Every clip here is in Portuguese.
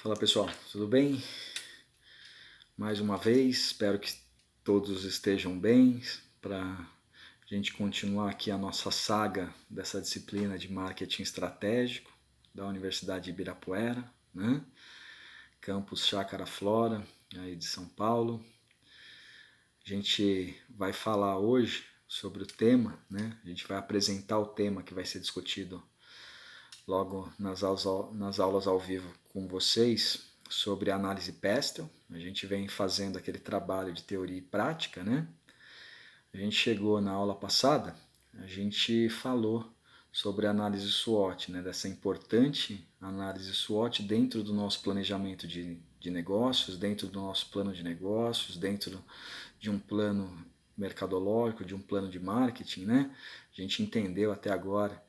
Fala pessoal, tudo bem? Mais uma vez, espero que todos estejam bem para a gente continuar aqui a nossa saga dessa disciplina de marketing estratégico da Universidade de Ibirapuera, né? Campus Chácara Flora, aí de São Paulo. A gente vai falar hoje sobre o tema, né? A gente vai apresentar o tema que vai ser discutido logo nas aulas ao vivo com vocês sobre a análise Pestel. A gente vem fazendo aquele trabalho de teoria e prática, né? A gente chegou na aula passada, a gente falou sobre a análise SWOT, né? Dessa importante análise SWOT dentro do nosso planejamento de negócios, dentro do nosso plano de negócios, dentro de um plano mercadológico, de um plano de marketing, né? A gente entendeu até agora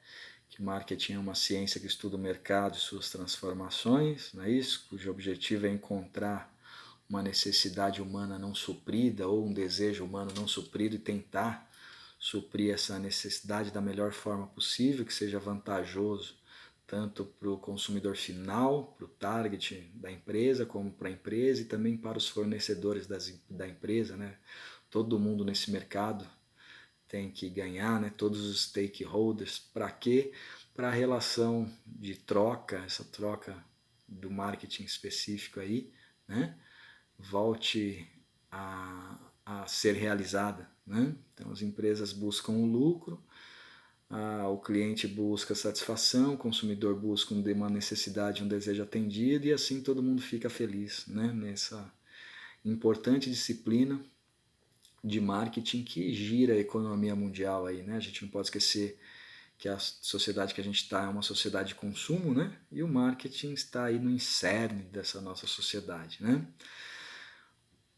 que marketing é uma ciência que estuda o mercado e suas transformações, não é isso? Cujo objetivo é encontrar uma necessidade humana não suprida ou um desejo humano não suprido e tentar suprir essa necessidade da melhor forma possível, que seja vantajoso tanto para o consumidor final, para o target da empresa, como para a empresa e também para os fornecedores da empresa, né? Todo mundo nesse mercado tem que ganhar, né? Todos os stakeholders. Para quê? Para a relação de troca, essa troca do marketing específico aí, né? Volte a ser realizada, né? Então as empresas buscam o lucro, o cliente busca satisfação, o consumidor busca uma necessidade, um desejo atendido e assim todo mundo fica feliz, né? Nessa importante disciplina de marketing que gira a economia mundial aí, né? A gente não pode esquecer que a sociedade que a gente está é uma sociedade de consumo, né? E o marketing está aí no cerne dessa nossa sociedade, né?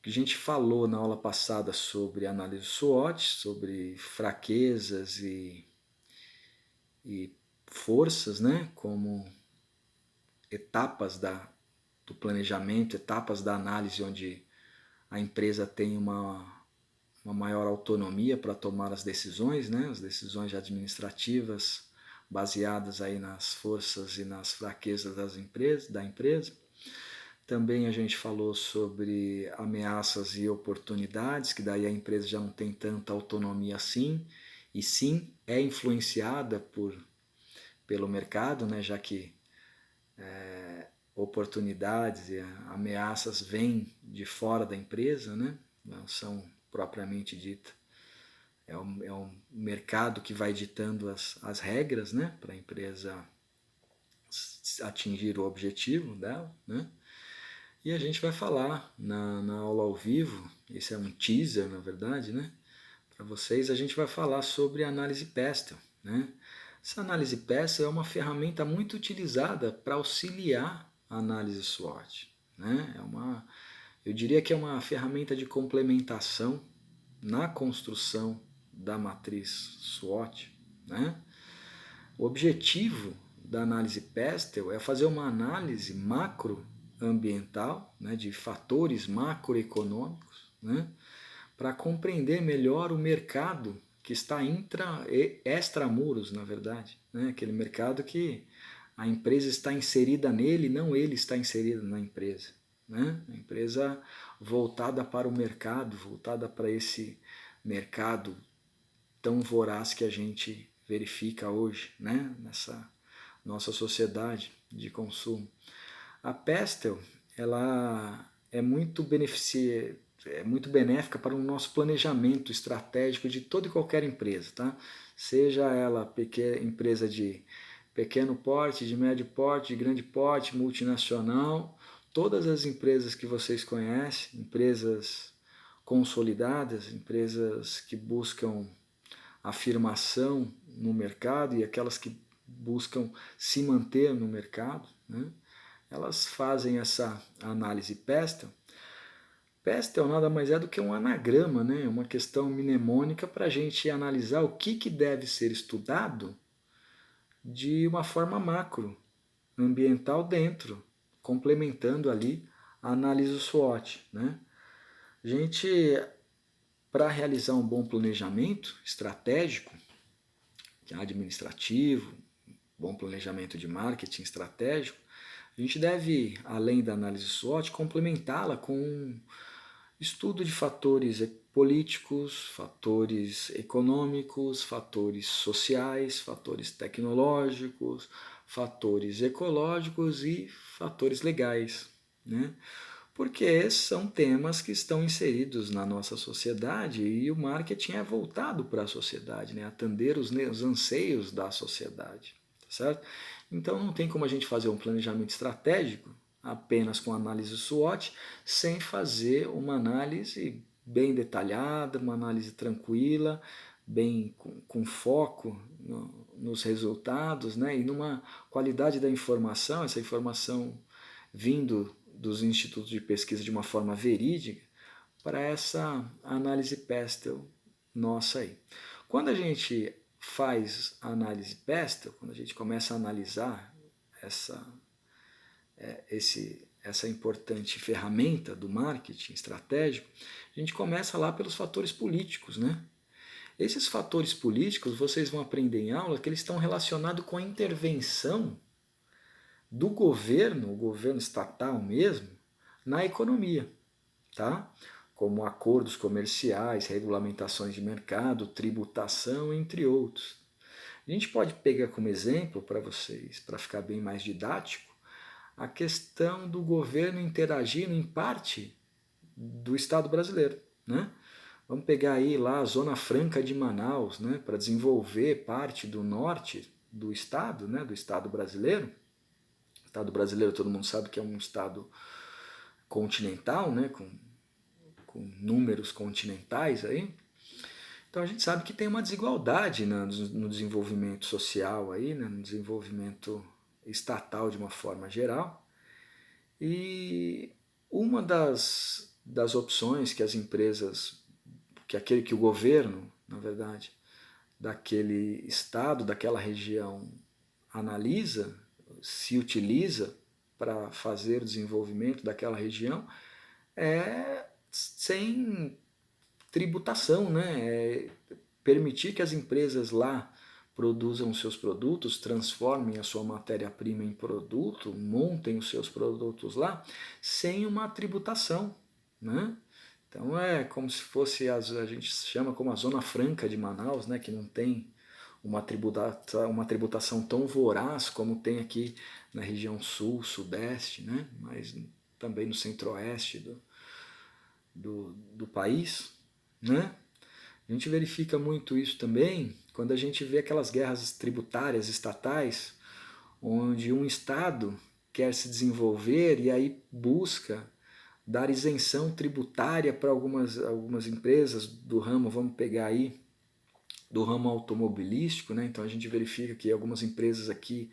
A gente falou na aula passada sobre análise SWOT, sobre fraquezas e forças, né? Como etapas do planejamento, etapas da análise onde a empresa tem uma maior autonomia para tomar as decisões, né? As decisões administrativas baseadas aí nas forças e nas fraquezas da empresa. Também a gente falou sobre ameaças e oportunidades, que daí a empresa já não tem tanta autonomia assim, e sim é influenciada pelo mercado, né? Já que oportunidades e ameaças vêm de fora da empresa, né? Não são propriamente dita. É um mercado que vai ditando as regras, né, para a empresa atingir o objetivo dela, né? E a gente vai falar na aula ao vivo, esse é um teaser na verdade, né, para vocês, a gente vai falar sobre a análise Pestel, né? Essa análise Pestel é uma ferramenta muito utilizada para auxiliar a análise SWOT, né? Eu diria que é uma ferramenta de complementação na construção da matriz SWOT, né? O objetivo da análise Pestel é fazer uma análise macroambiental, né, de fatores macroeconômicos, né, para compreender melhor o mercado que está extramuros, na verdade, né, aquele mercado que a empresa está inserida nele, não ele está inserido na empresa, né? A empresa voltada para o mercado, voltada para esse mercado tão voraz que a gente verifica hoje, né? Nessa nossa sociedade de consumo. A Pestel, ela é muito benéfica para o nosso planejamento estratégico de toda e qualquer empresa, tá? Seja ela empresa de pequeno porte, de médio porte, de grande porte, multinacional, todas as empresas que vocês conhecem, empresas consolidadas, empresas que buscam afirmação no mercado e aquelas que buscam se manter no mercado, né? Elas fazem essa análise Pestel. Pestel nada mais é do que um anagrama, né? Uma questão mnemônica para a gente analisar o que deve ser estudado de uma forma macro, ambiental dentro, complementando ali a análise SWOT, né? A gente, para realizar um bom planejamento estratégico, administrativo, bom planejamento de marketing estratégico, a A gente deve, além da análise SWOT, complementá-la com estudo de fatores políticos, fatores econômicos, fatores sociais, fatores tecnológicos, fatores ecológicos e fatores legais, né? Porque são temas que estão inseridos na nossa sociedade e o marketing é voltado para a sociedade, né? Atender os anseios da sociedade, tá certo? Então não tem como a gente fazer um planejamento estratégico apenas com análise SWOT, sem fazer uma análise bem detalhada, uma análise tranquila, bem com foco nos resultados, né? E numa qualidade da informação, essa informação vindo dos institutos de pesquisa de uma forma verídica, para essa análise Pestel nossa aí. Quando a gente faz a análise Pestel, quando a gente começa a analisar essa importante ferramenta do marketing estratégico, a gente começa lá pelos fatores políticos, né? Esses fatores políticos, vocês vão aprender em aula que eles estão relacionados com a intervenção do governo, o governo estatal mesmo, na economia, tá? Como acordos comerciais, regulamentações de mercado, tributação, entre outros. A gente pode pegar como exemplo para vocês, para ficar bem mais didático, a questão do governo interagindo em parte do Estado brasileiro, né? Vamos pegar aí lá a Zona Franca de Manaus, né, para desenvolver parte do norte do Estado, né, do Estado brasileiro. O Estado brasileiro todo mundo sabe que é um Estado continental, né, com números continentais aí. Então a gente sabe que tem uma desigualdade no desenvolvimento social aí, né, no desenvolvimento estatal de uma forma geral. E uma das opções que as empresas, que o governo, na verdade, daquele estado, daquela região analisa, se utiliza para fazer o desenvolvimento daquela região, é sem tributação, né? É permitir que as empresas lá produzam seus produtos, transformem a sua matéria-prima em produto, montem os seus produtos lá, sem uma tributação, né? Então é como se fosse, a gente chama como a Zona Franca de Manaus, né? Que não tem uma tributação tão voraz como tem aqui na região sul, sudeste, né? Mas também no centro-oeste do país, né? A gente verifica muito isso também quando a gente vê aquelas guerras tributárias estatais, onde um estado quer se desenvolver e aí busca dar isenção tributária para algumas empresas do ramo, vamos pegar aí, do ramo automobilístico, né? Então a gente verifica que algumas empresas aqui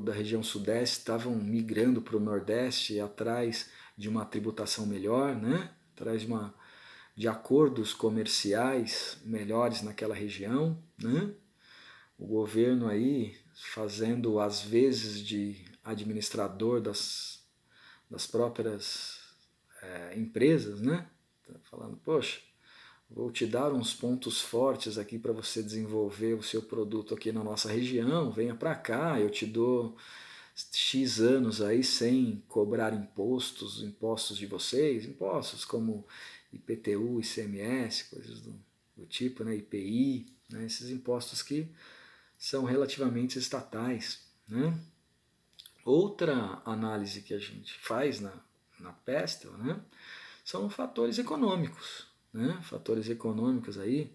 da região sudeste estavam migrando para o nordeste atrás de uma tributação melhor, né? Atrás de acordos comerciais melhores naquela região, né? O governo aí fazendo às vezes de administrador das próprias empresas, né? Falando, poxa, vou te dar uns pontos fortes aqui para você desenvolver o seu produto aqui na nossa região, venha para cá, eu te dou X anos aí sem cobrar impostos de vocês, impostos como IPTU, ICMS, coisas do tipo, né, IPI, né, esses impostos que são relativamente estatais, né? Outra análise que a gente faz na Pestel, né, são fatores econômicos, né? Fatores econômicos aí,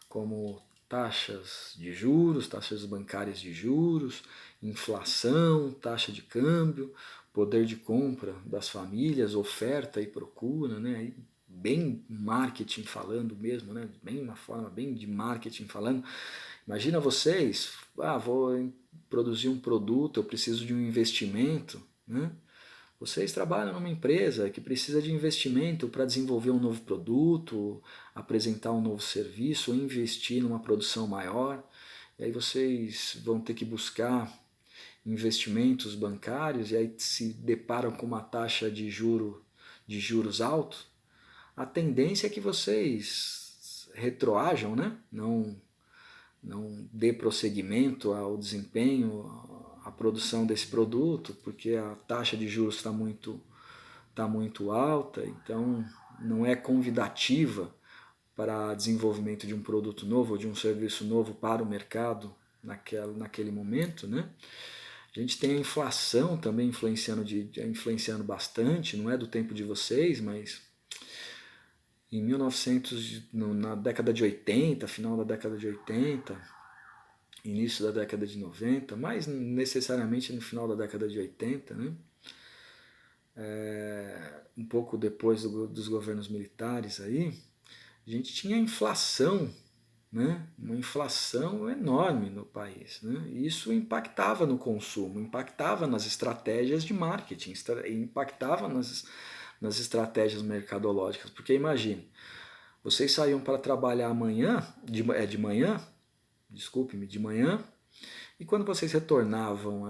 como taxas de juros, taxas bancárias de juros, inflação, taxa de câmbio, poder de compra das famílias, oferta e procura, né? Aí, bem marketing falando mesmo, né? Bem uma forma bem de marketing falando. Imagina vocês, vou produzir um produto, eu preciso de um investimento, né? Vocês trabalham numa empresa que precisa de investimento para desenvolver um novo produto, apresentar um novo serviço, ou investir numa produção maior. E aí vocês vão ter que buscar investimentos bancários e aí se deparam com uma taxa de juros altos. A tendência é que vocês retroajam, né? Não dê prosseguimento ao desempenho, a produção desse produto, porque a taxa de juros tá muito alta, então não é convidativa para desenvolvimento de um produto novo ou de um serviço novo para o mercado naquele momento, né? A gente tem a inflação também influenciando bastante, não é do tempo de vocês, mas em 1900, na década de 80, final da década de 80, início da década de 90, mais necessariamente no final da década de 80, né? Um pouco depois dos governos militares aí, a gente tinha inflação, né? Uma inflação enorme no país, né? E isso impactava no consumo, impactava nas estratégias de marketing, impactava nas estratégias mercadológicas, porque imagine, vocês saíam para trabalhar de manhã, desculpe-me, de manhã, e quando vocês retornavam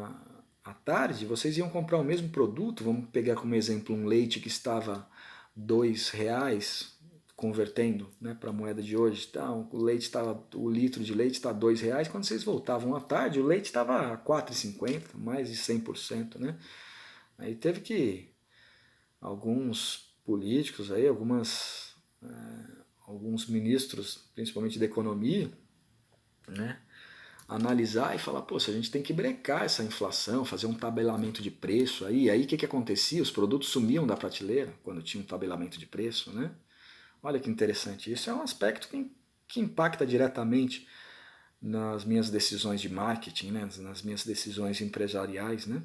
à tarde, vocês iam comprar o mesmo produto, vamos pegar como exemplo um leite que estava R$ 2, convertendo, né, para a moeda de hoje, tá? O litro de leite está R$ 2, quando vocês voltavam à tarde, o leite estava a 4,50, mais de 100%, né? Aí teve que alguns políticos aí, alguns ministros, principalmente da economia, né, analisar e falar, poxa, a gente tem que brecar essa inflação, fazer um tabelamento de preço aí. Aí o que acontecia? Os produtos sumiam da prateleira quando tinha um tabelamento de preço, né? Olha que interessante. Isso é um aspecto que impacta diretamente nas minhas decisões de marketing, né? Nas minhas decisões empresariais, né?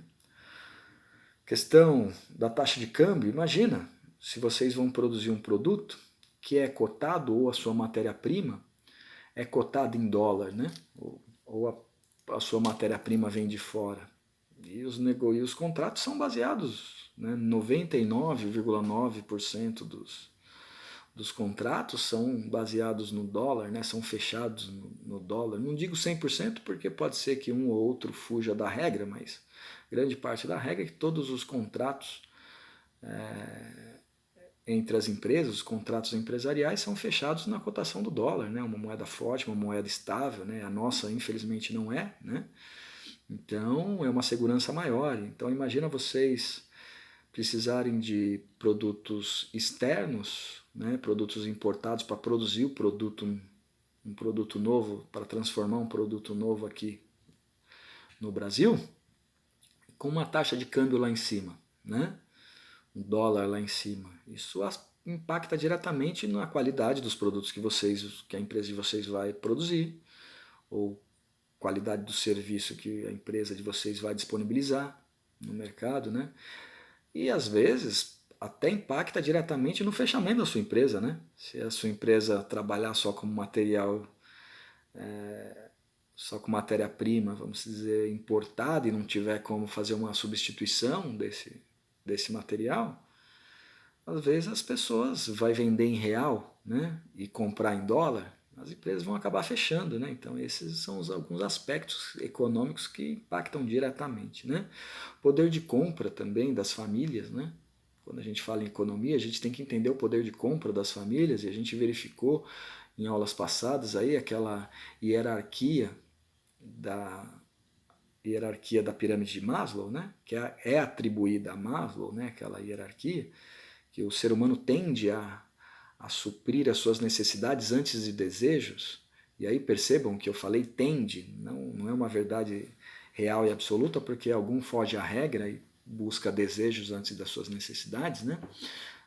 Questão da taxa de câmbio, imagina, se vocês vão produzir um produto que é cotado ou a sua matéria-prima é cotada em dólar, né? Ou a sua matéria-prima vem de fora. E os contratos são baseados, né? 99,9% dos contratos são baseados no dólar, né? São fechados no dólar. Não digo 100% porque pode ser que um ou outro fuja da regra, mas grande parte da regra é que todos os contratos entre as empresas, os contratos empresariais são fechados na cotação do dólar, né? Uma moeda forte, uma moeda estável, né? A nossa, infelizmente, não é, né? Então, é uma segurança maior. Então, imagina vocês precisarem de produtos externos, né? Produtos importados para produzir um produto novo, para transformar um produto novo aqui no Brasil, com uma taxa de câmbio lá em cima, né? Um dólar lá em cima. Isso impacta diretamente na qualidade dos produtos que a empresa de vocês vai produzir, ou qualidade do serviço que a empresa de vocês vai disponibilizar no mercado, né? E às vezes até impacta diretamente no fechamento da sua empresa, né? Se a sua empresa trabalhar só com material, só com matéria-prima, vamos dizer, importada e não tiver como fazer uma substituição desse material, às vezes as pessoas vão vender em real, né, e comprar em dólar, as empresas vão acabar fechando, né? Então esses são alguns aspectos econômicos que impactam diretamente, né? Poder de compra também das famílias, né? Quando a gente fala em economia, a gente tem que entender o poder de compra das famílias, e a gente verificou em aulas passadas aí aquela da hierarquia da pirâmide de Maslow, né? Que é atribuída a Maslow, né? Aquela hierarquia que o ser humano tende a suprir as suas necessidades antes de desejos. E aí percebam que eu falei tende, não é uma verdade real e absoluta, porque algum foge à regra e busca desejos antes das suas necessidades, né?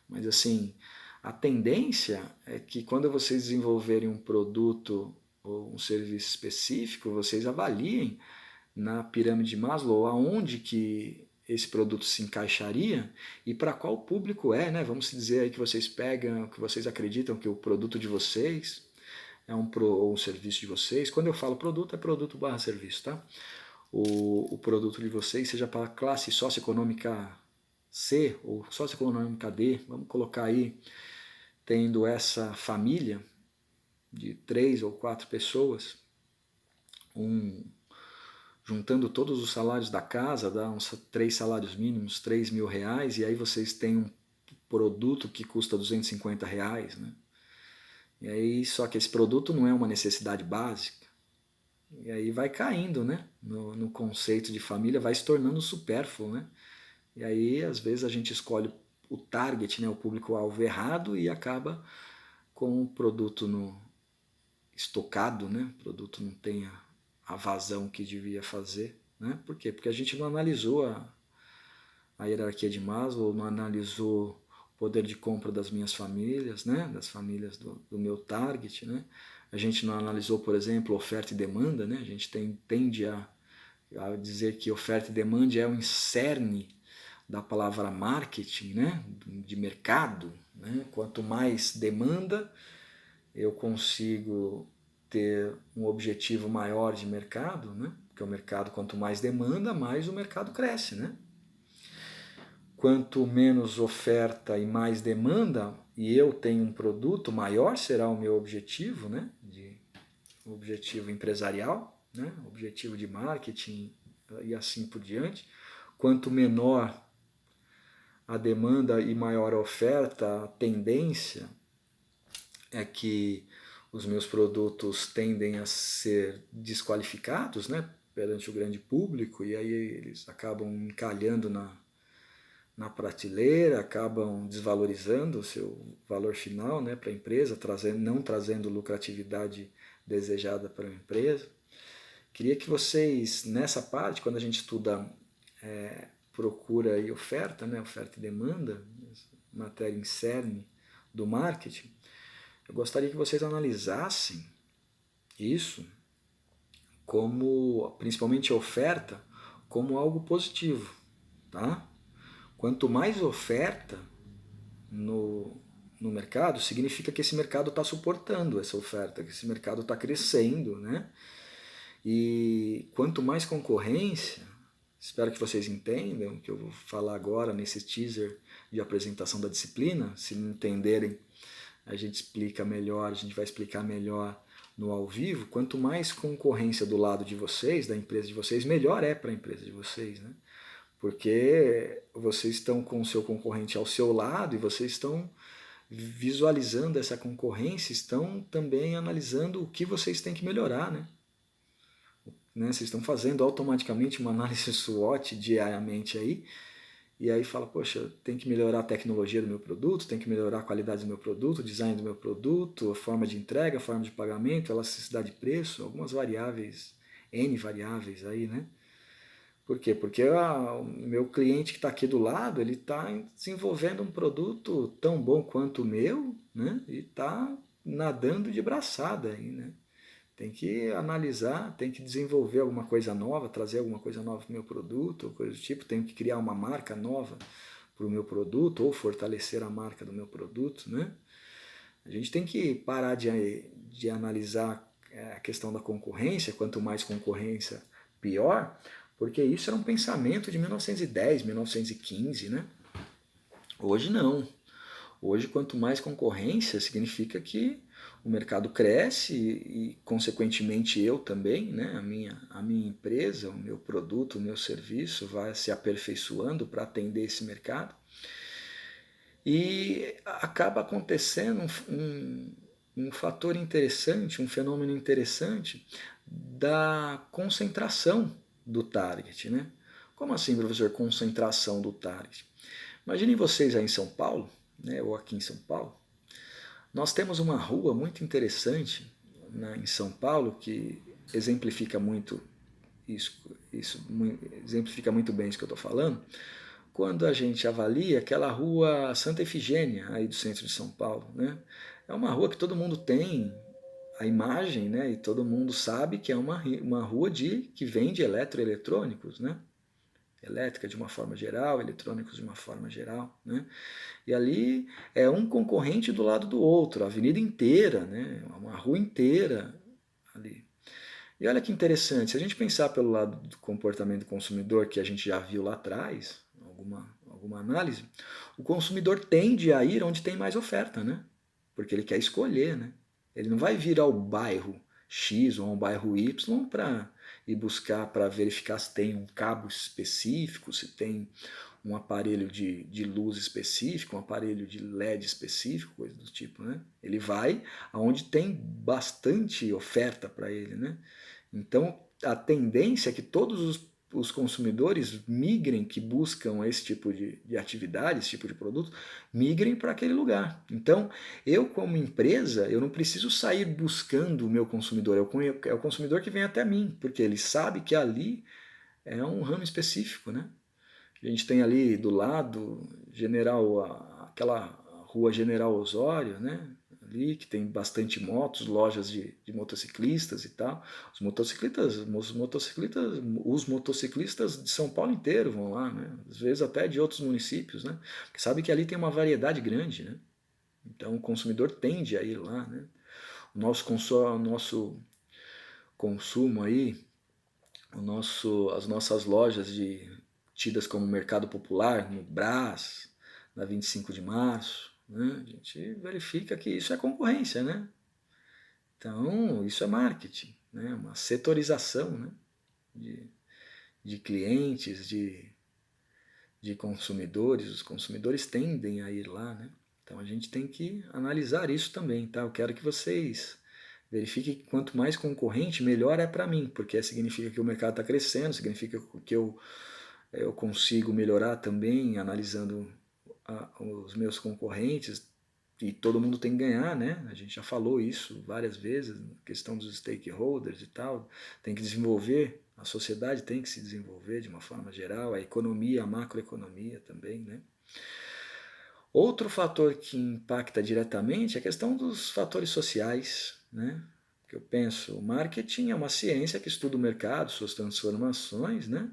Mas assim, a tendência é que quando vocês desenvolverem um produto ou um serviço específico, vocês avaliem na pirâmide de Maslow aonde que esse produto se encaixaria e para qual público é, né? Vamos dizer aí que vocês pegam, que vocês acreditam que o produto de vocês é ou um serviço de vocês. Quando eu falo produto, é produto barra serviço, tá? O produto de vocês seja para a classe socioeconômica C ou socioeconômica D, vamos colocar aí, tendo essa família de 3 ou 4 pessoas, juntando todos os salários da casa, dá uns 3 salários mínimos, R$ 3.000, e aí vocês têm um produto que custa R$ 250, né? E aí, só que esse produto não é uma necessidade básica. E aí vai caindo, né? No conceito de família, vai se tornando supérfluo, né? E aí, às vezes, a gente escolhe o target, né, o público-alvo errado e acaba com o produto no estocado, né? O produto não tem a vazão que devia fazer, né? Por quê? Porque a gente não analisou a hierarquia de Maslow, não analisou o poder de compra das minhas famílias, né? Das famílias do meu target, né? A gente não analisou, por exemplo, oferta e demanda, né? A gente tende a dizer que oferta e demanda é o cerne da palavra marketing, né? De mercado, né? Quanto mais demanda, eu consigo ter um objetivo maior de mercado, né? Porque o mercado, quanto mais demanda, mais o mercado cresce, né? Quanto menos oferta e mais demanda, e eu tenho um produto, maior será o meu objetivo, né? Objetivo empresarial, né? Objetivo de marketing e assim por diante. Quanto menor a demanda e maior a oferta, a tendência é que os meus produtos tendem a ser desqualificados, né, perante o grande público, e aí eles acabam encalhando na prateleira, acabam desvalorizando o seu valor final, né, para a empresa, não trazendo lucratividade desejada para a empresa. Queria que vocês, nessa parte, quando a gente estuda procura e oferta, né, oferta e demanda, matéria em cerne do marketing, eu gostaria que vocês analisassem isso como, principalmente a oferta, como algo positivo, tá? Quanto mais oferta no mercado, significa que esse mercado está suportando essa oferta, que esse mercado está crescendo, né? E quanto mais concorrência, espero que vocês entendam o que eu vou falar agora nesse teaser de apresentação da disciplina. Se não entenderem, a gente explica melhor, a gente vai explicar melhor no ao vivo. Quanto mais concorrência do lado de vocês, da empresa de vocês, melhor é para a empresa de vocês, né? Porque vocês estão com o seu concorrente ao seu lado e vocês estão visualizando essa concorrência, estão também analisando o que vocês têm que melhorar, né? Vocês estão fazendo automaticamente uma análise SWOT diariamente aí, e aí fala, poxa, tem que melhorar a tecnologia do meu produto, tem que melhorar a qualidade do meu produto, o design do meu produto, a forma de entrega, a forma de pagamento, a elasticidade de preço, algumas variáveis, N variáveis aí, né? Por quê? Porque o meu cliente que está aqui do lado, ele está desenvolvendo um produto tão bom quanto o meu, né? E está nadando de braçada aí, né? Tem que analisar, tem que desenvolver alguma coisa nova, trazer alguma coisa nova para o meu produto, ou coisa do tipo, tenho que criar uma marca nova para o meu produto, ou fortalecer a marca do meu produto, né? A gente tem que parar de analisar a questão da concorrência, quanto mais concorrência, pior, porque isso era um pensamento de 1910, 1915, né? Hoje não. Hoje, quanto mais concorrência, significa que o mercado cresce e consequentemente, eu também, né? a minha empresa, o meu produto, o meu serviço vai se aperfeiçoando para atender esse mercado. E acaba acontecendo um fator interessante, um fenômeno interessante da concentração do target, né? Como assim, professor, concentração do target? Imaginem vocês aí em São Paulo, né, ou aqui em São Paulo, nós temos uma rua muito interessante, né, em São Paulo que exemplifica muito exemplifica muito bem isso que eu estou falando, quando a gente avalia aquela rua Santa Efigênia, aí do centro de São Paulo. Né? É uma rua que todo mundo tem a imagem, né, e todo mundo sabe que é uma rua que vende eletroeletrônicos, né? Elétrica de uma forma geral, eletrônicos de uma forma geral, né? E ali é um concorrente do lado do outro, a avenida inteira, né? Uma rua inteira ali. E olha que interessante, se a gente pensar pelo lado do comportamento do consumidor, que a gente já viu lá atrás, alguma análise, o consumidor tende a ir onde tem mais oferta, né? Porque ele quer escolher, né? Ele não vai vir ao bairro X ou ao bairro Y para ir buscar, para verificar se tem um cabo específico, se tem um aparelho de luz específico, um aparelho de LED específico, coisa do tipo, né? Ele vai aonde tem bastante oferta para ele, né? Então, a tendência é que todos os consumidores migrem, que buscam esse tipo de atividade, esse tipo de produto, migrem para aquele lugar. Então, eu como empresa, eu não preciso sair buscando o meu consumidor, é o consumidor que vem até mim, porque ele sabe que ali é um ramo específico, né? A gente tem ali do lado aquela rua General Osório, né? Ali que tem bastante motos, lojas de motociclistas e tal. Os motociclistas de São Paulo inteiro vão lá, né? Às vezes até de outros municípios, né? Porque sabe que ali tem uma variedade grande, né? Então o consumidor tende a ir lá, né? O nosso consumo aí, as nossas lojas tidas como mercado popular, no Brás, na 25 de março, né? A gente verifica que isso é concorrência, né? Então, isso é marketing, né? Uma setorização, né? de clientes, de consumidores. Os consumidores tendem a ir lá, né? Então, a gente tem que analisar isso também, tá? Eu quero que vocês verifiquem que quanto mais concorrente, melhor é para mim, porque significa que o mercado está crescendo, significa que eu consigo melhorar também analisando os meus concorrentes, e todo mundo tem que ganhar, né? A gente já falou isso várias vezes, questão dos stakeholders e tal, tem que desenvolver, a sociedade tem que se desenvolver de uma forma geral, a economia, a macroeconomia também, né? Outro fator que impacta diretamente é a questão dos fatores sociais, né? Que eu penso, o marketing é uma ciência que estuda o mercado, suas transformações, né?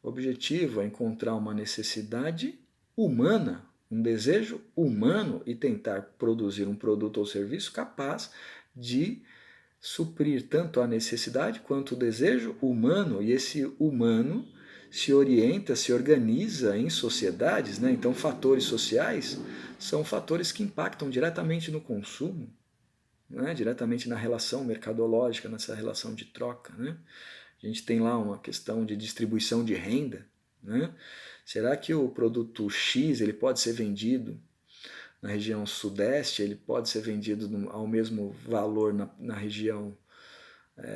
O objetivo é encontrar uma necessidade humana, um desejo humano e tentar produzir um produto ou serviço capaz de suprir tanto a necessidade quanto o desejo humano, e esse humano se orienta, se organiza em sociedades, né? Então fatores sociais são fatores que impactam diretamente no consumo, né? Diretamente na relação mercadológica, nessa relação de troca, né? A gente tem lá uma questão de distribuição de renda, né? Será que o produto X ele pode ser vendido na região sudeste, ele pode ser vendido ao mesmo valor na região,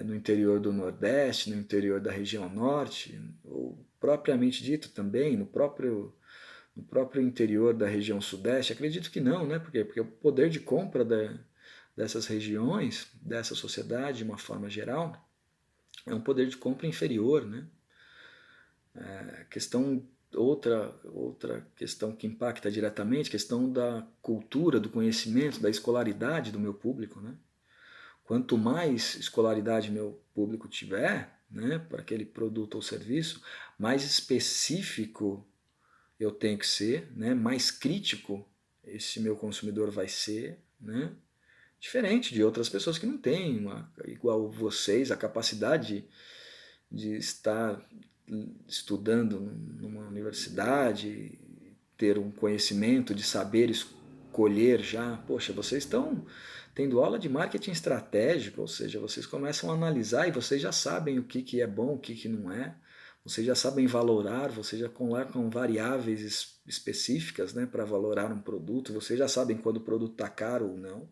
no interior do nordeste, no interior da região norte, ou propriamente dito também no próprio interior da região sudeste? Acredito que não, né? Por quê? Porque o poder de compra dessas regiões, dessa sociedade de uma forma geral, é um poder de compra inferior, né? Outra questão que impacta diretamente, questão da cultura, do conhecimento, da escolaridade do meu público, né? Quanto mais escolaridade meu público tiver, né, para aquele produto ou serviço, mais específico eu tenho que ser, né, mais crítico esse meu consumidor vai ser, né? Diferente de outras pessoas que não têm, igual vocês, a capacidade de estar estudando numa universidade, ter um conhecimento, de saber escolher já. Poxa, vocês estão tendo aula de marketing estratégico, ou seja, vocês começam a analisar e vocês já sabem o que é bom, o que não é. Vocês já sabem valorar, vocês já colocam variáveis específicas, né, para valorar um produto, vocês já sabem quando o produto está caro ou não,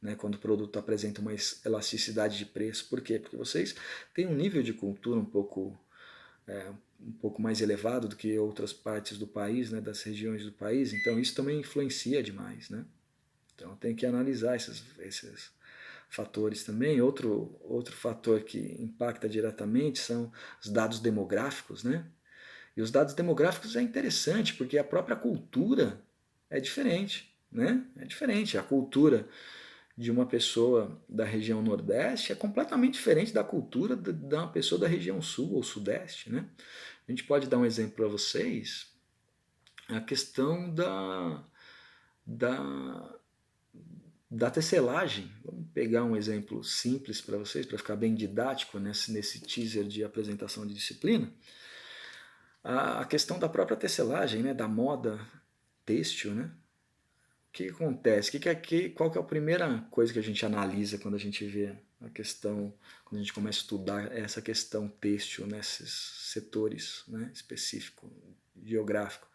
né, quando o produto apresenta uma elasticidade de preço. Por quê? Porque vocês têm um nível de cultura um pouco mais elevado do que outras partes do país, né, das regiões do país, então isso também influencia demais, né? Então tem que analisar esses fatores também. Outro fator que impacta diretamente são os dados demográficos, né? E os dados demográficos é interessante porque a própria cultura é diferente, né? É diferente. A cultura de uma pessoa da região Nordeste é completamente diferente da cultura de uma pessoa da região Sul ou Sudeste, né? A gente pode dar um exemplo para vocês, a questão da, da tecelagem. Vamos pegar um exemplo simples para vocês, para ficar bem didático nesse teaser de apresentação de disciplina. A questão da própria tecelagem, né, da moda têxtil, né? O que acontece? Qual que é a primeira coisa que a gente analisa quando a gente vê a questão, quando a gente começa a estudar essa questão têxtil nesses setores, né, específico, geográfico?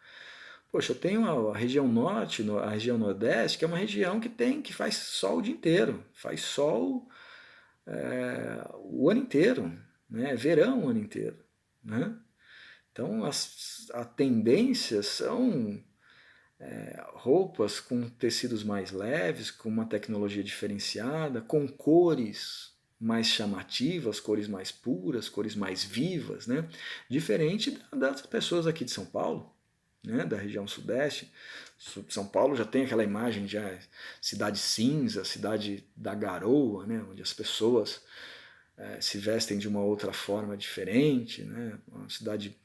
Poxa, eu tenho a região norte, a região nordeste, que é uma região que faz sol o dia inteiro, faz sol o ano inteiro, né? Verão o ano inteiro, né? Então a tendência são roupas com tecidos mais leves, com uma tecnologia diferenciada, com cores mais chamativas, cores mais puras, cores mais vivas, né? Diferente das pessoas aqui de São Paulo, né? Da região sudeste. São Paulo já tem aquela imagem de cidade cinza, cidade da garoa, né? Onde as pessoas se vestem de uma outra forma diferente, né? Uma cidade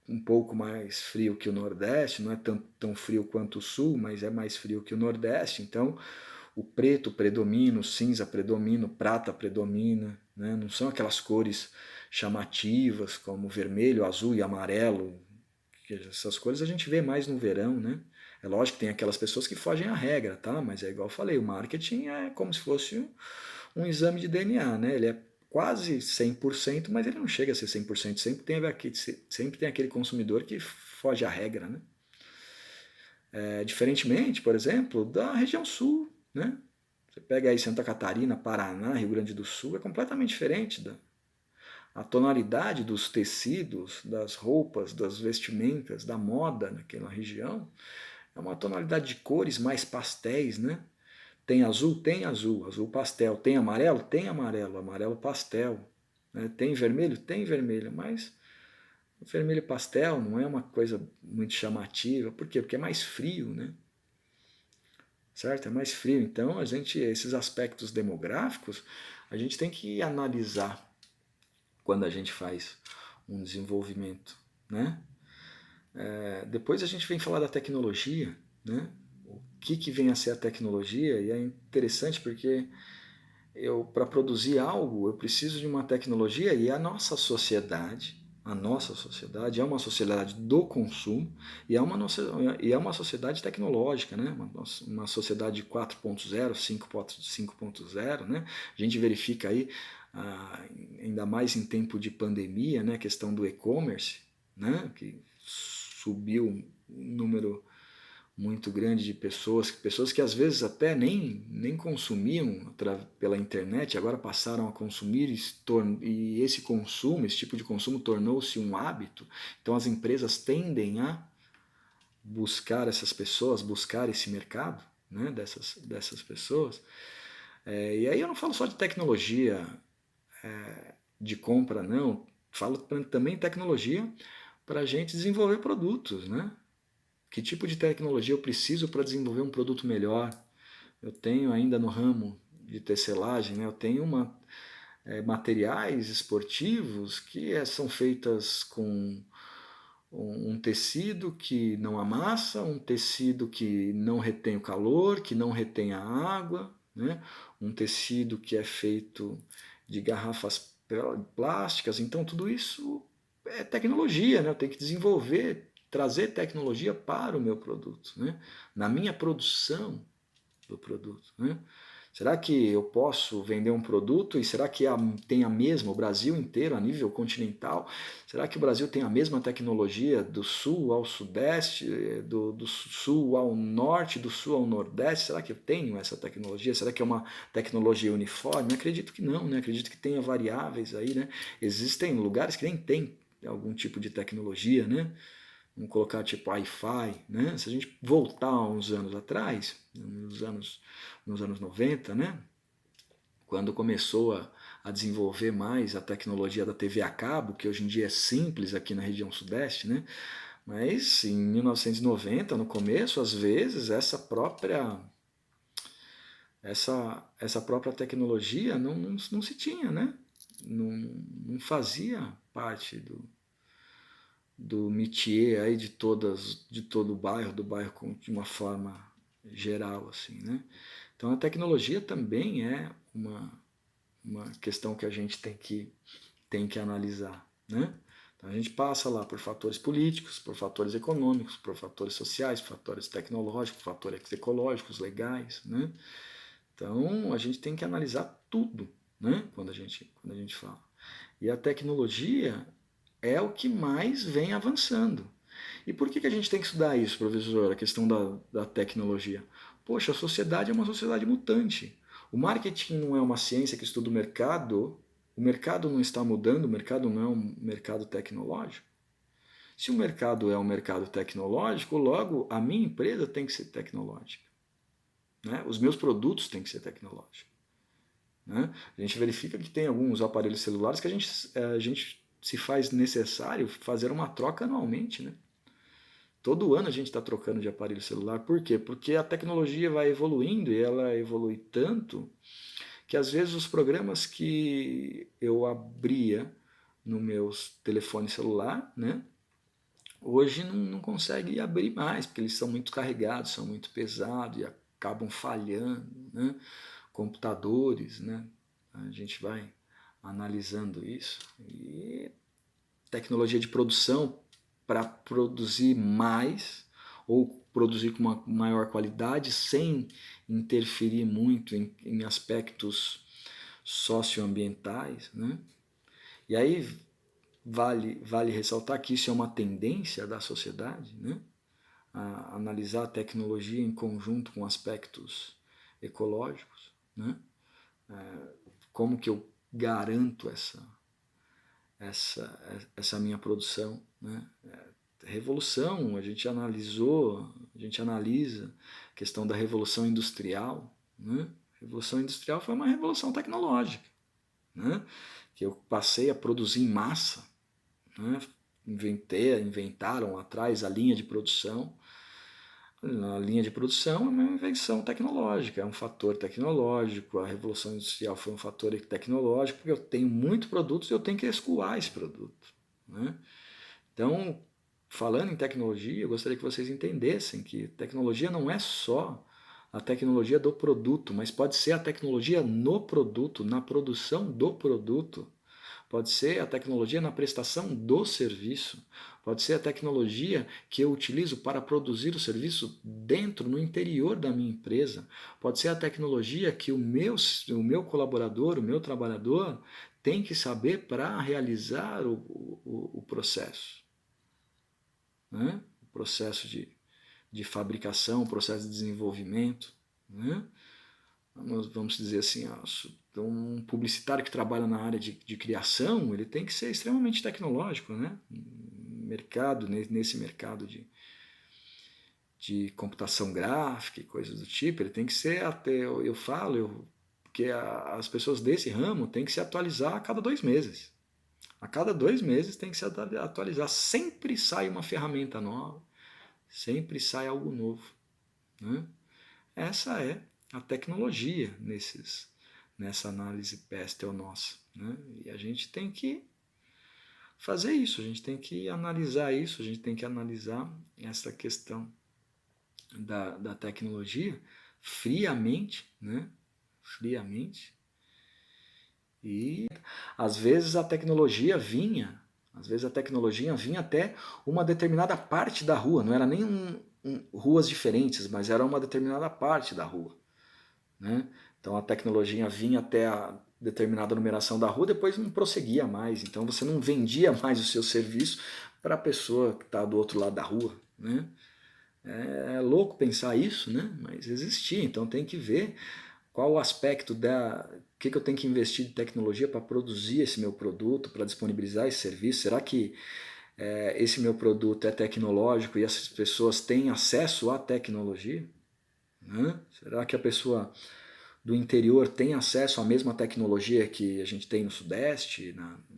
um pouco mais frio que o Nordeste, não é tão frio quanto o Sul, mas é mais frio que o Nordeste, então o preto predomina, o cinza predomina, o prata predomina, né? Não são aquelas cores chamativas como vermelho, azul e amarelo, essas cores a gente vê mais no verão, né? É lógico que tem aquelas pessoas que fogem à regra, tá? Mas é igual eu falei, o marketing é como se fosse um exame de DNA, né? Ele é quase 100%, mas ele não chega a ser 100%. Sempre tem aquele consumidor que foge à regra, né? Diferentemente, por exemplo, da região sul, né? Você pega aí Santa Catarina, Paraná, Rio Grande do Sul, é completamente diferente a tonalidade dos tecidos, das roupas, das vestimentas, da moda naquela região. É uma tonalidade de cores mais pastéis, né? Tem azul, azul pastel. Tem amarelo, amarelo pastel. Né? Tem vermelho, mas o vermelho pastel não é uma coisa muito chamativa. Por quê? Porque é mais frio, né? Certo? É mais frio. Então, esses aspectos demográficos, a gente tem que analisar quando a gente faz um desenvolvimento, né? Depois a gente vem falar da tecnologia, né? O que vem a ser a tecnologia, e é interessante porque para produzir algo, eu preciso de uma tecnologia, e a nossa sociedade é uma sociedade do consumo e é uma sociedade tecnológica, né? Uma sociedade 4.0, 5.0, né? A gente verifica aí, ainda mais em tempo de pandemia, né? A questão do e-commerce, né? Que subiu um número muito grande de pessoas que às vezes até nem consumiam pela internet, agora passaram a consumir e esse consumo, esse tipo de consumo tornou-se um hábito. Então as empresas tendem a buscar essas pessoas, buscar esse mercado, né, dessas pessoas. E aí eu não falo só de tecnologia de compra, não. Falo também tecnologia para a gente desenvolver produtos, né? Que tipo de tecnologia eu preciso para desenvolver um produto melhor? Eu tenho ainda no ramo de tecelagem, né, eu tenho materiais esportivos que são feitas com um tecido que não amassa, um tecido que não retém o calor, que não retém a água, né, um tecido que é feito de garrafas plásticas. Então tudo isso é tecnologia, né? Eu tenho que desenvolver, trazer tecnologia para o meu produto, né? Na minha produção do produto, né? Será que eu posso vender um produto e será que tem a mesma, o Brasil inteiro, a nível continental? Será que o Brasil tem a mesma tecnologia do sul ao sudeste, do sul ao norte, do sul ao nordeste? Será que eu tenho essa tecnologia? Será que é uma tecnologia uniforme? Acredito que não, né? Acredito que tenha variáveis aí, né? Existem lugares que nem tem algum tipo de tecnologia, né? Vamos colocar tipo Wi-Fi, né? Se a gente voltar uns anos atrás, nos anos 90, né? Quando começou a desenvolver mais a tecnologia da TV a cabo, que hoje em dia é simples aqui na região sudeste, né? Mas em 1990, no começo, às vezes, essa própria tecnologia não se tinha, né? Não fazia parte do métier aí de todo o bairro, do bairro de uma forma geral, assim, né? Então a tecnologia também é uma questão que a gente tem que analisar, né? Então a gente passa lá por fatores políticos, por fatores econômicos, por fatores sociais, por fatores tecnológicos, fatores ecológicos, legais, né? Então a gente tem que analisar tudo, né? Quando a gente fala. E a tecnologia é o que mais vem avançando. E por que a gente tem que estudar isso, professor? A questão da tecnologia. Poxa, a sociedade é uma sociedade mutante. O marketing não é uma ciência que estuda o mercado não está mudando, o mercado não é um mercado tecnológico. Se o mercado é um mercado tecnológico, logo a minha empresa tem que ser tecnológica. Né? Os meus produtos têm que ser tecnológicos. Né? A gente verifica que tem alguns aparelhos celulares que a gente se faz necessário fazer uma troca anualmente. Né? Todo ano a gente está trocando de aparelho celular. Por quê? Porque a tecnologia vai evoluindo e ela evolui tanto que às vezes os programas que eu abria no meu telefone celular, né, hoje não consegue abrir mais, porque eles são muito carregados, são muito pesados e acabam falhando, né? Computadores, né? A gente vai analisando isso. E tecnologia de produção para produzir mais ou produzir com uma maior qualidade sem interferir muito em aspectos socioambientais, né? E aí vale ressaltar que isso é uma tendência da sociedade, né? A analisar a tecnologia em conjunto com aspectos ecológicos, né? Como que eu garanto essa minha produção, né? Revolução, a gente analisa a questão da revolução industrial, né? A revolução industrial foi uma revolução tecnológica, né? Que eu passei a produzir em massa, né? Inventaram lá atrás a linha de produção. A linha de produção é uma invenção tecnológica, é um fator tecnológico. A revolução industrial foi um fator tecnológico, porque eu tenho muitos produtos e eu tenho que escoar esse produto, né? Então, falando em tecnologia, eu gostaria que vocês entendessem que tecnologia não é só a tecnologia do produto, mas pode ser a tecnologia no produto, na produção do produto. Pode ser a tecnologia na prestação do serviço. Pode ser a tecnologia que eu utilizo para produzir o serviço dentro, no interior da minha empresa. Pode ser a tecnologia que o meu colaborador, o meu trabalhador, tem que saber para realizar o processo. Né? O processo de fabricação, o processo de desenvolvimento. Né? Vamos dizer assim, um publicitário que trabalha na área de criação, ele tem que ser extremamente tecnológico, né? Nesse mercado de computação gráfica e coisas do tipo, ele tem que ser, até eu falo, que as pessoas desse ramo têm que se atualizar a cada 2 meses. A cada 2 meses tem que se atualizar. Sempre sai uma ferramenta nova, sempre sai algo novo, né? Essa é a tecnologia nessa análise pestel nossa, né? E a gente tem que fazer isso, a gente tem que analisar isso, a gente tem que analisar essa questão da tecnologia friamente, né? Friamente. E às vezes a tecnologia vinha até uma determinada parte da rua, não era nem ruas diferentes, mas era uma determinada parte da rua, né? Então a tecnologia vinha até a determinada numeração da rua, depois não prosseguia mais, então você não vendia mais o seu serviço para a pessoa que está do outro lado da rua, né? É louco pensar isso, né? Mas existia, então tem que ver qual o aspecto o que eu tenho que investir de tecnologia para produzir esse meu produto, para disponibilizar esse serviço. Será que esse meu produto é tecnológico e essas pessoas têm acesso à tecnologia? Né? Será que a pessoa do interior tem acesso à mesma tecnologia que a gente tem no Sudeste,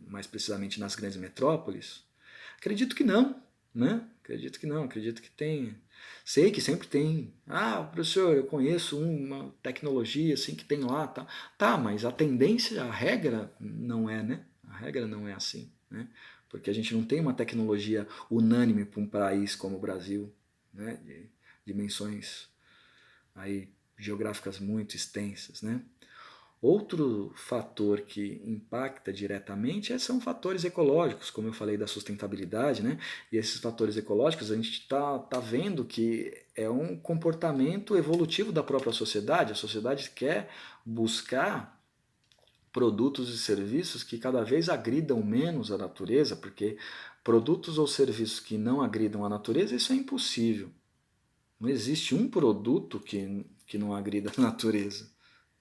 mais precisamente nas grandes metrópoles? Acredito que não, né? Acredito que não, acredito que tem. Sei que sempre tem. Ah, professor, eu conheço uma tecnologia assim que tem lá, tá? Tá, mas a tendência, a regra não é, né? A regra não é assim, né? Porque a gente não tem uma tecnologia unânime para um país como o Brasil, né? De dimensões aí geográficas muito extensas, né? Outro fator que impacta diretamente são fatores ecológicos, como eu falei da sustentabilidade, né? E esses fatores ecológicos a gente está vendo que é um comportamento evolutivo da própria sociedade. A sociedade quer buscar produtos e serviços que cada vez agridam menos a natureza, porque produtos ou serviços que não agridam a natureza, isso é impossível. Não existe um produto que não agrida a natureza,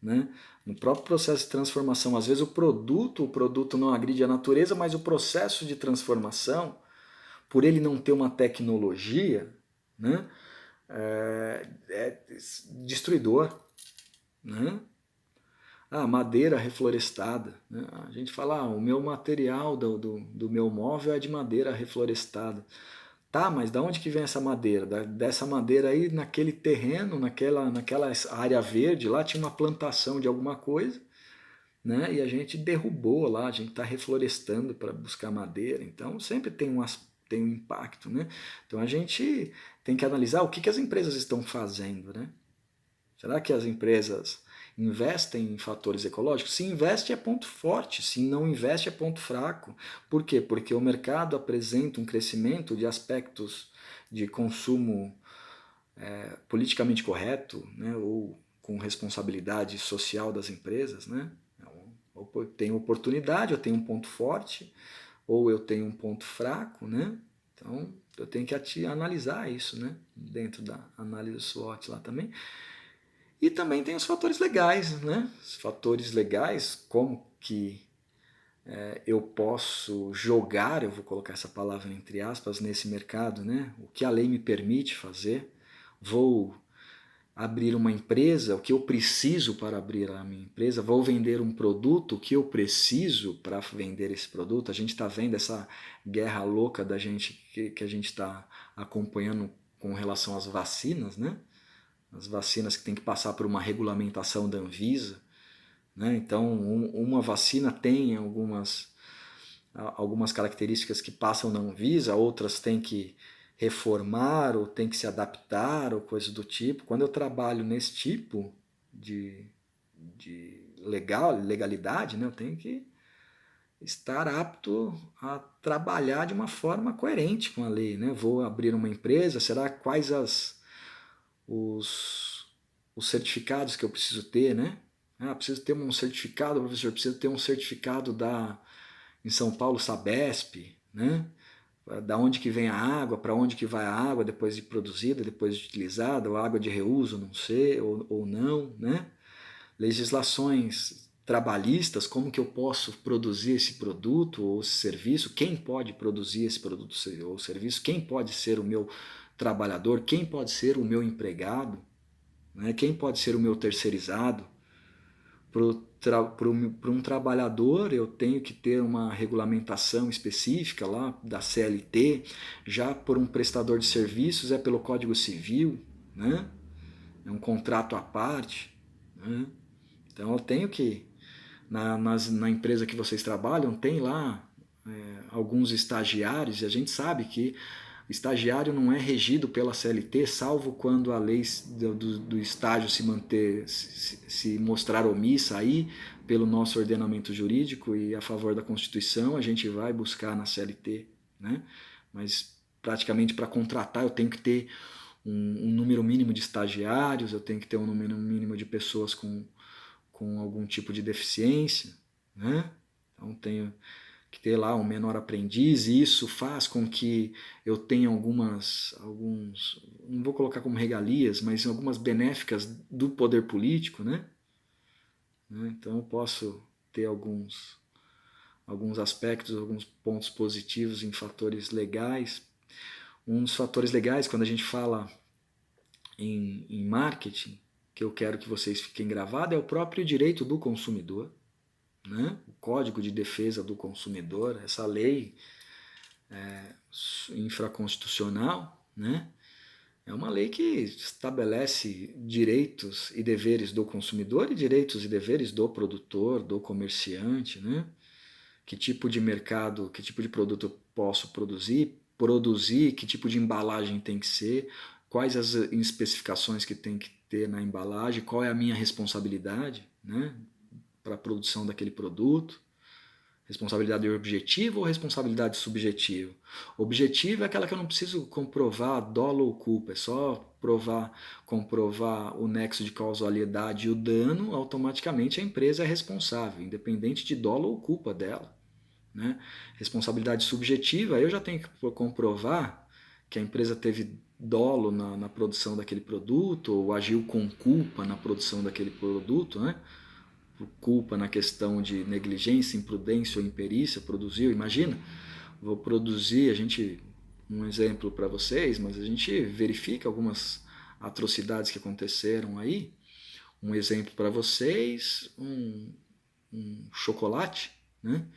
né? No próprio processo de transformação, às vezes o produto não agride a natureza, mas o processo de transformação, por ele não ter uma tecnologia, né, é destruidor, né? Madeira reflorestada, né? A gente fala, o meu material do meu móvel é de madeira reflorestada. Tá, mas da onde que vem essa madeira? Dessa madeira aí, naquele terreno, naquela área verde, lá tinha uma plantação de alguma coisa, né? E a gente derrubou lá, a gente está reflorestando para buscar madeira, então sempre tem um impacto, né? Então a gente tem que analisar o que as empresas estão fazendo, né? Será que as empresas investem em fatores ecológicos? Se investe é ponto forte, se não investe é ponto fraco. Por quê? Porque o mercado apresenta um crescimento de aspectos de consumo politicamente correto, né, ou com responsabilidade social das empresas, né? Eu tenho oportunidade, eu tenho um ponto forte, ou eu tenho um ponto fraco, né? Então eu tenho que analisar isso, né? Dentro da análise SWOT lá também. E também tem os fatores legais, né? Os fatores legais, como que eu posso jogar, eu vou colocar essa palavra entre aspas, nesse mercado, né? O que a lei me permite fazer. Vou abrir uma empresa, o que eu preciso para abrir a minha empresa, vou vender um produto, o que eu preciso para vender esse produto. A gente está vendo essa guerra louca da gente que a gente está acompanhando com relação às vacinas, né? As vacinas que tem que passar por uma regulamentação da Anvisa, né? Então, uma vacina tem algumas características que passam na Anvisa, outras têm que reformar ou tem que se adaptar ou coisa do tipo. Quando eu trabalho nesse tipo de legalidade, né, eu tenho que estar apto a trabalhar de uma forma coerente com a lei, né? Vou abrir uma empresa, será quais os, os certificados que eu preciso ter, né? Preciso ter um certificado, professor, preciso ter um certificado em São Paulo, Sabesp, né? Da onde que vem a água, para onde que vai a água depois de produzida, depois de utilizada, ou água de reuso, não sei, ou não, né? Legislações trabalhistas, como que eu posso produzir esse produto ou esse serviço, quem pode produzir esse produto ou serviço, quem pode ser o meu trabalhador, quem pode ser o meu empregado, né? Quem pode ser o meu terceirizado. Para um trabalhador, eu tenho que ter uma regulamentação específica lá da CLT, já por um prestador de serviços é pelo Código Civil, né? É um contrato à parte, né? Então eu tenho que, na empresa que vocês trabalham, tem lá alguns estagiários, e a gente sabe que estagiário não é regido pela CLT, salvo quando a lei do estágio se mostrar omissa aí pelo nosso ordenamento jurídico e a favor da Constituição, a gente vai buscar na CLT, né? Mas praticamente para contratar eu tenho que ter um número mínimo de estagiários, eu tenho que ter um número mínimo de pessoas com algum tipo de deficiência, né? Então tenho que ter lá um menor aprendiz, e isso faz com que eu tenha alguns, não vou colocar como regalias, mas algumas benéficas do poder político, né? Então eu posso ter alguns aspectos, alguns pontos positivos em fatores legais. Um dos fatores legais, quando a gente fala em marketing, que eu quero que vocês fiquem gravados, é o próprio direito do consumidor, né? O Código de Defesa do Consumidor, essa lei infraconstitucional, né? É uma lei que estabelece direitos e deveres do consumidor e direitos e deveres do produtor, do comerciante, né? Que tipo de mercado, que tipo de produto eu posso produzir, que tipo de embalagem tem que ser, quais as especificações que tem que ter na embalagem, qual é a minha responsabilidade, né, para a produção daquele produto. Responsabilidade objetiva ou responsabilidade subjetiva? Objetiva é aquela que eu não preciso comprovar dolo ou culpa, é só comprovar o nexo de causalidade e o dano, automaticamente a empresa é responsável, independente de dolo ou culpa dela, né? Responsabilidade subjetiva, eu já tenho que comprovar que a empresa teve dolo na produção daquele produto, ou agiu com culpa na produção daquele produto, né? Culpa na questão de negligência, imprudência ou imperícia, produziu, imagina, vou produzir, um exemplo para vocês, mas a gente verifica algumas atrocidades que aconteceram aí, um exemplo para vocês, um chocolate, né?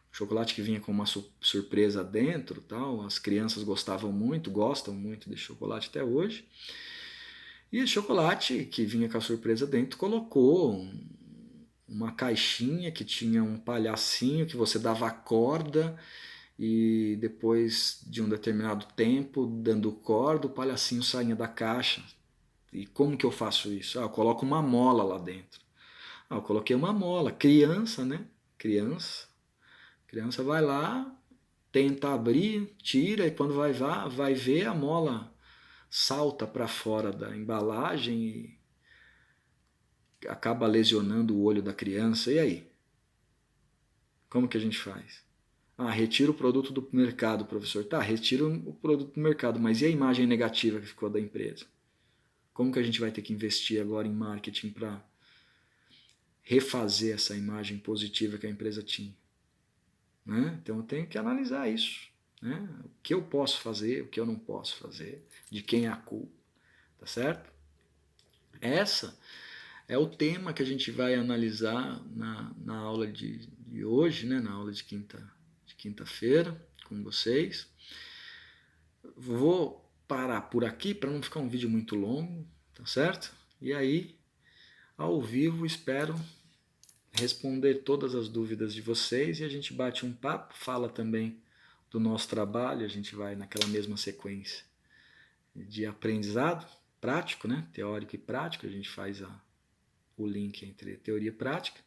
Chocolate que vinha com uma surpresa dentro, tal. As crianças gostam muito de chocolate até hoje. E esse chocolate que vinha com a surpresa dentro colocou uma caixinha que tinha um palhacinho que você dava a corda e depois de um determinado tempo, dando corda, o palhacinho saía da caixa. E como que eu faço isso? Eu coloco uma mola lá dentro. Eu coloquei uma mola. Criança, né? Criança vai lá, tenta abrir, tira e quando vai ver a mola salta para fora da embalagem e acaba lesionando o olho da criança. E aí? Como que a gente faz? Retira o produto do mercado, professor. Tá, retira o produto do mercado, mas e a imagem negativa que ficou da empresa? Como que a gente vai ter que investir agora em marketing para refazer essa imagem positiva que a empresa tinha? Né? Então eu tenho que analisar isso. Né? O que eu posso fazer, o que eu não posso fazer, de quem é a culpa. Tá certo? Essa é o tema que a gente vai analisar na aula de hoje, né? Na aula de quinta-feira com vocês. Vou parar por aqui para não ficar um vídeo muito longo, tá certo? E aí, ao vivo, espero responder todas as dúvidas de vocês e a gente bate um papo, fala também do nosso trabalho, a gente vai naquela mesma sequência de aprendizado prático, né? Teórico e prático, a gente faz o link entre teoria e prática,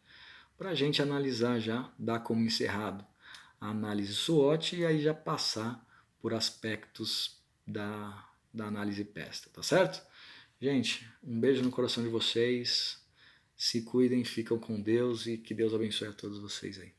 para a gente analisar já, dar como encerrado a análise SWOT e aí já passar por aspectos da análise PESTA, tá certo? Gente, um beijo no coração de vocês, se cuidem, ficam com Deus e que Deus abençoe a todos vocês aí.